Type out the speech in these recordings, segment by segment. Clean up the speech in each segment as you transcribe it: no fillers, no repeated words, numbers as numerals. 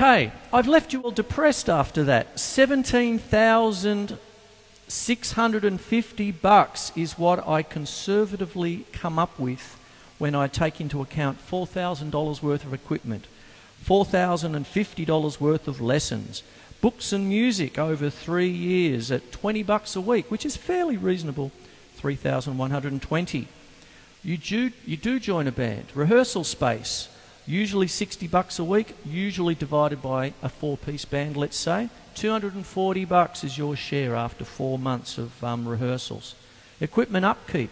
Okay, I've left you all depressed after that. $17,650 is what I conservatively come up with when I take into account $4,000 worth of equipment, $4,050 worth of lessons, books and music over 3 years at $20 a week, which is fairly reasonable, $3,120. You do join a band. Rehearsal space, usually $60 a week, usually divided by a 4-piece band, let's say. $240 is your share after 4 months of rehearsals. Equipment upkeep,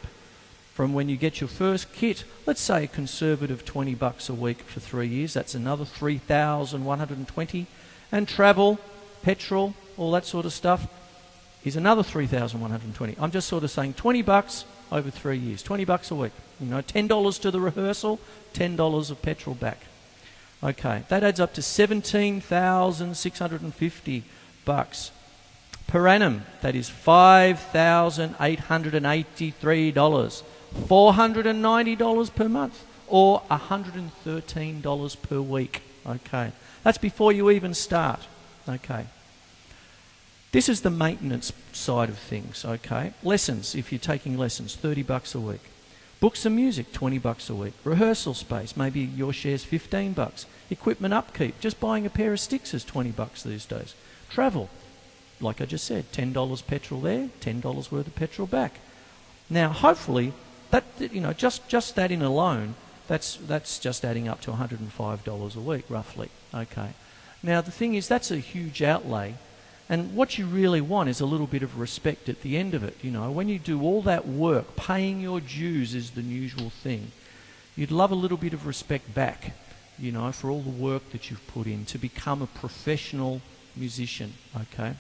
from when you get your first kit, let's say a conservative $20 a week for 3 years, that's another $3,120. And travel, petrol, all that sort of stuff is another $3,120. I'm just sort of saying $20 over 3 years, $20 a week. You know, $10 to the rehearsal, $10 of petrol back. Okay, that adds up to $17,650 per annum. That is $5,883, $490 per month, or $113 per week. Okay, that's before you even start. Okay. This is the maintenance side of things, okay? Lessons, if you're taking lessons, $30 a week. Books and music, $20 a week. Rehearsal space, maybe your share's $15. Equipment upkeep, just buying a pair of sticks is $20 these days. Travel, like I just said, $10 petrol there, $10 worth of petrol back. Now, hopefully, that, you know, just that in alone, that's just adding up to $105 a week, roughly, okay? Now, the thing is, that's a huge outlay. And what you really want is a little bit of respect at the end of it. You know, when you do all that work, paying your dues is the usual thing. You'd love a little bit of respect back, you know, for all the work that you've put in to become a professional musician, okay?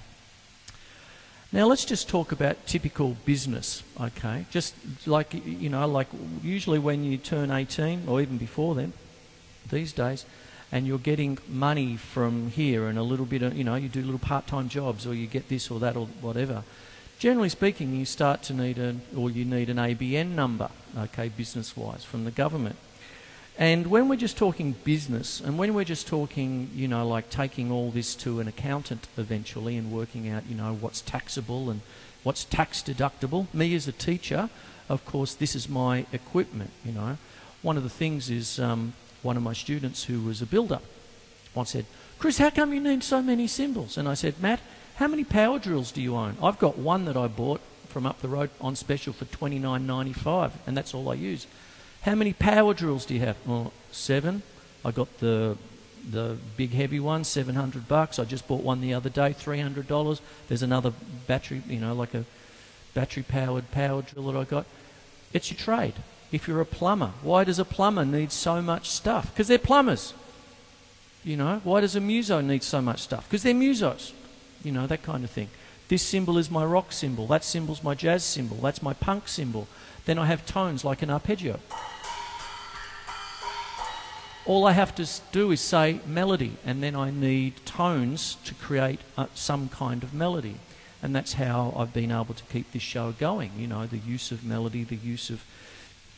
Now let's just talk about typical business, okay? Just like, you know, like usually when you turn 18, or even before then, these days, and you're getting money from here and a little bit of, you know, you do little part-time jobs or you get this or that or whatever. Generally speaking, you start to need you need an ABN number, okay, business-wise, from the government. And when we're just talking business, and when we're just talking, you know, like taking all this to an accountant eventually and working out, you know, what's taxable and what's tax deductible. Me as a teacher, of course, this is my equipment, you know. One of the things is, one of my students who was a builder once said, "Chris, how come you need so many cymbals?" And I said, "Matt, how many power drills do you own?" "I've got one that I bought from up the road on special for $29.95, and that's all I use." "How many power drills do you have?" "Well, 7. I got the big heavy one, $700. I just bought one the other day, $300. There's another battery, you know, like a battery-powered power drill that I got." It's your trade. If you're a plumber, why does a plumber need so much stuff? Because they're plumbers. You know, why does a muso need so much stuff? Because they're musos. You know, that kind of thing. This cymbal is my rock cymbal. That cymbal's my jazz cymbal. That's my punk cymbal. Then I have tones like an arpeggio. All I have to do is say melody, and then I need tones to create some kind of melody. And that's how I've been able to keep this show going. You know, the use of melody, the use of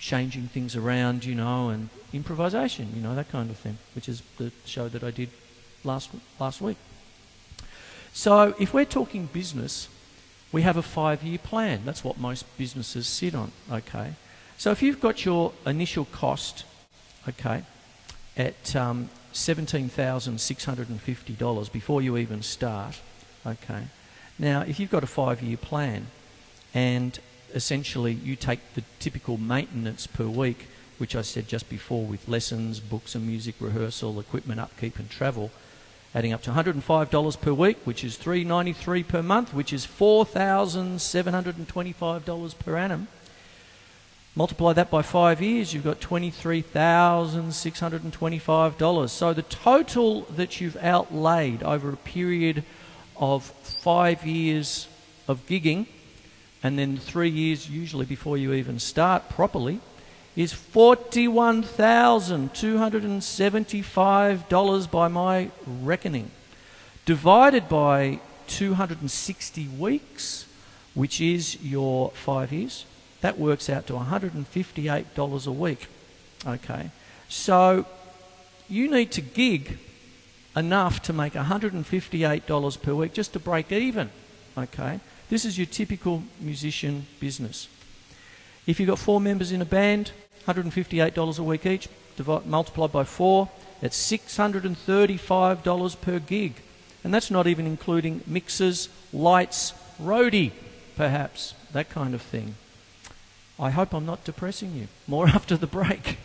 changing things around, you know, and improvisation, you know, that kind of thing, which is the show that I did last week. So if we're talking business, we have a 5-year plan. That's what most businesses sit on, okay? So if you've got your initial cost, okay, at $17,650 before you even start, okay? Now, if you've got a 5-year plan and essentially you take the typical maintenance per week, which I said just before with lessons, books and music, rehearsal, equipment upkeep and travel, adding up to $105 per week, which is $393 per month, which is $4,725 per annum. Multiply that by 5 years, you've got $23,625. So the total that you've outlaid over a period of 5 years of gigging, and then 3 years usually before you even start properly, is $41,275 by my reckoning. Divided by 260 weeks, which is your 5 years, that works out to $158 a week. Okay, so you need to gig enough to make $158 per week just to break even. Okay, this is your typical musician business. If you've got 4 members in a band, $158 a week each, multiplied by 4, it's $635 per gig. And that's not even including mixers, lights, roadie, perhaps, that kind of thing. I hope I'm not depressing you. More after the break.